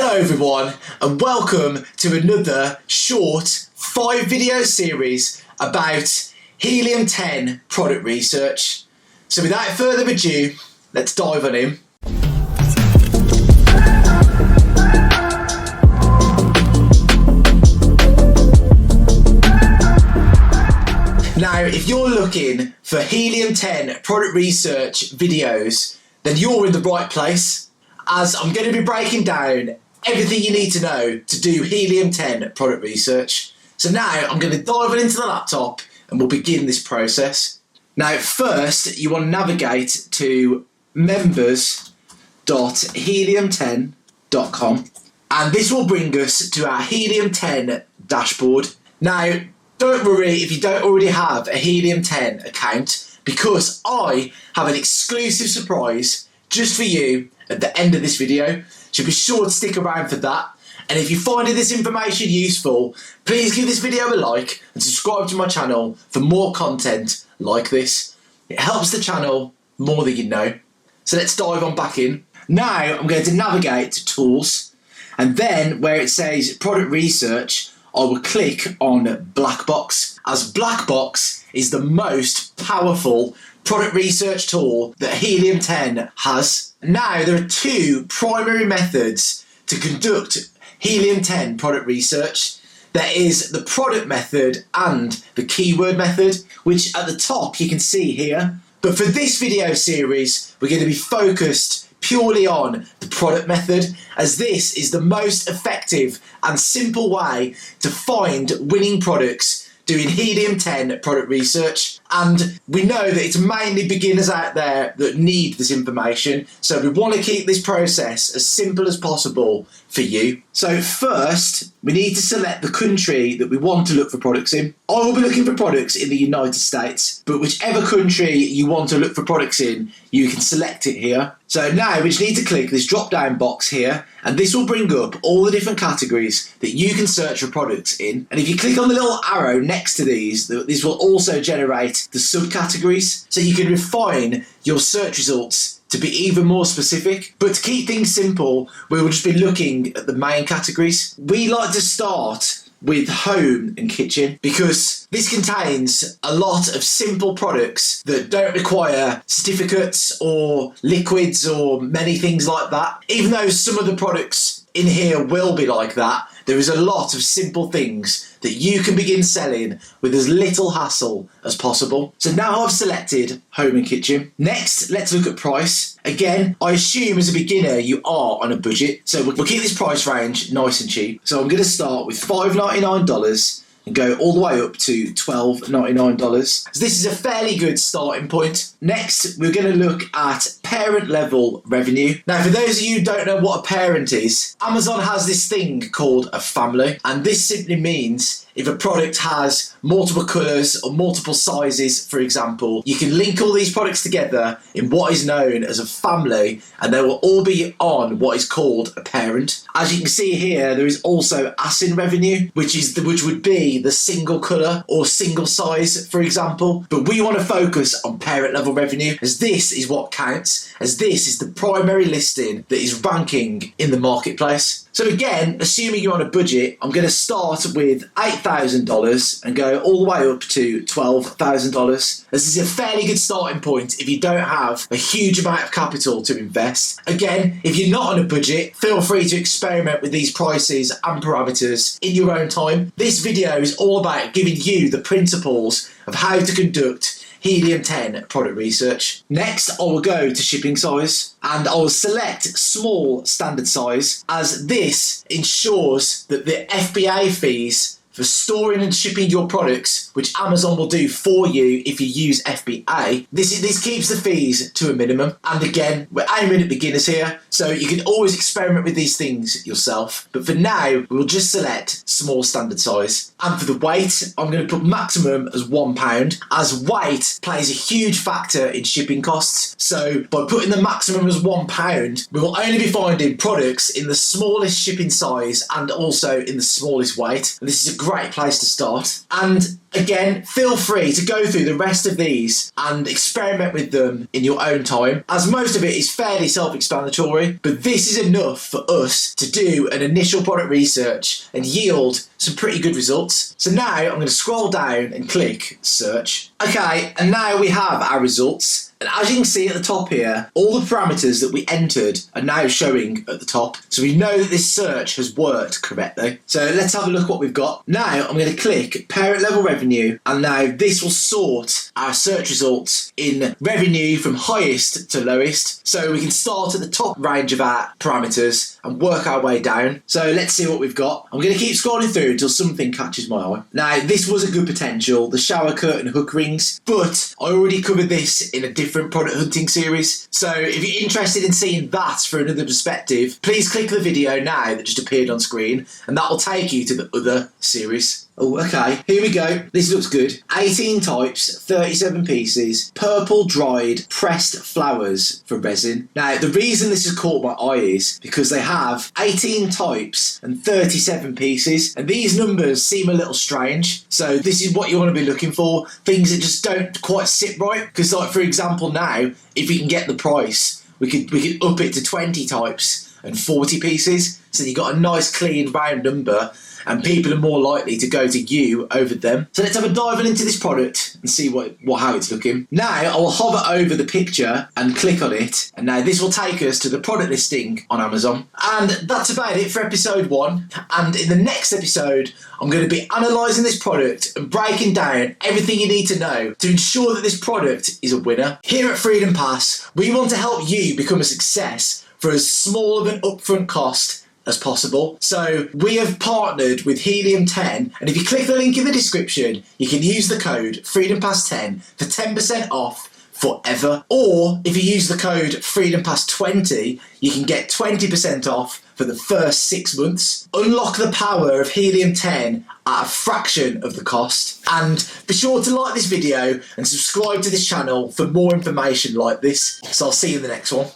Hello everyone and welcome to another short 5-video series about Helium10 product research. So without further ado, let's dive on in. Now, if you're looking for Helium10 product research videos, then you're in the right place, as I'm going to be breaking down everything you need to know to do Helium10 product research. So now I'm going to dive into the laptop and we'll begin this process. Now, first you want to navigate to members.helium10.com and this will bring us to our Helium10 dashboard. Now, don't worry if you don't already have a Helium10 account, because I have an exclusive surprise just for you at the end of this video, so be sure to stick around for that. And if you're finding this information useful, please give this video a like and subscribe to my channel for more content like this. It helps the channel more than you know. So let's dive on back in. Now I'm going to navigate to Tools, and then where it says Product Research, I will click on Black Box, as Black Box is the most powerful product research tool that Helium10 has. Now, there are two primary methods to conduct Helium10 product research. There is the product method and the keyword method, which at the top you can see here. But for this video series, we're going to be focused purely on the product method, as this is the most effective and simple way to find winning products doing Helium10 product research. And we know that it's mainly beginners out there that need this information, so we want to keep this process as simple as possible for you. So first, we need to select the country that we want to look for products in. I will be looking for products in the United States, but whichever country you want to look for products in, you can select it here. So now we just need to click this drop down box here, and this will bring up all the different categories that you can search for products in. And if you click on the little arrow next to these, this will also generate the subcategories, so you can refine your search results to be even more specific. But to keep things simple, we will just be looking at the main categories. We like to start with home and kitchen, because this contains a lot of simple products that don't require certificates or liquids or many things like that. Even though some of the products in here will be like that, there is a lot of simple things that you can begin selling with as little hassle as possible. So now I've selected home and kitchen. Next, let's look at price. Again, I assume as a beginner you are on a budget, so we'll keep this price range nice and cheap. So I'm going to start with $5.99 and go all the way up to $12.99. So this is a fairly good starting point. Next, we're going to look at parent level revenue. Now, for those of you who don't know what a parent is, Amazon has this thing called a family, and this simply means if a product has multiple colours or multiple sizes, for example, you can link all these products together in what is known as a family, and they will all be on what is called a parent. As you can see here, there is also ASIN revenue, which would be the single colour or single size, for example. But we want to focus on parent level revenue, as this is what counts, as this is the primary listing that is ranking in the marketplace. So again, assuming you're on a budget, I'm going to start with $8,000 and go all the way up to $12,000. This is a fairly good starting point if you don't have a huge amount of capital to invest. Again, if you're not on a budget, feel free to experiment with these prices and parameters in your own time. This video is all about giving you the principles of how to conduct Helium10 product research. Next, I will go to shipping size, and I will select small standard size, as this ensures that the FBA fees for storing and shipping your products, which Amazon will do for you if you use FBA, this keeps the fees to a minimum. And again, we're aiming at beginners here, so you can always experiment with these things yourself. But for now, we'll just select small standard size. And for the weight, I'm going to put maximum as £1, as weight plays a huge factor in shipping costs. So by putting the maximum as £1, we will only be finding products in the smallest shipping size and also in the smallest weight. And this is a great place to start. And again, feel free to go through the rest of these and experiment with them in your own time, as most of it is fairly self-explanatory, but this is enough for us to do an initial product research and yield some pretty good results. So now I'm going to scroll down and click search. Okay, and now we have our results. And as you can see at the top here, all the parameters that we entered are now showing at the top. So we know that this search has worked correctly. So let's have a look what we've got. Now I'm going to click parent level revenue, and now this will sort our search results in revenue from highest to lowest. So we can start at the top range of our parameters and work our way down. So let's see what we've got. I'm going to keep scrolling through until something catches my eye. Now this was a good potential, the shower curtain hook rings, but I already covered this in a different product hunting series. So if you're interested in seeing that from another perspective, please click the video now that just appeared on screen, and that will take you to the other series. Oh, okay, here we go. This looks good. 18 types, 37 pieces, purple dried pressed flowers for resin. Now, the reason this has caught my eye is because they have 18 types and 37 pieces, and these numbers seem a little strange. So this is what you want to be looking for, things that just don't quite sit right. Because, like, for example, now, if we can get the price, we could up it to 20 types and 40 pieces. So you've got a nice clean round number, and people are more likely to go to you over them. So let's have a dive into this product and see how it's looking. Now I will hover over the picture and click on it, and now this will take us to the product listing on Amazon. And that's about it for episode 1. And in the next episode, I'm going to be analysing this product and breaking down everything you need to know to ensure that this product is a winner. Here at Freedom Pass, we want to help you become a success for as small of an upfront cost as possible. So we have partnered with Helium10, and if you click the link in the description, you can use the code FreedomPass10 for 10% off forever. Or if you use the code FreedomPass20, you can get 20% off for the first 6 months. Unlock the power of Helium10 at a fraction of the cost. And be sure to like this video and subscribe to this channel for more information like this. So I'll see you in the next one.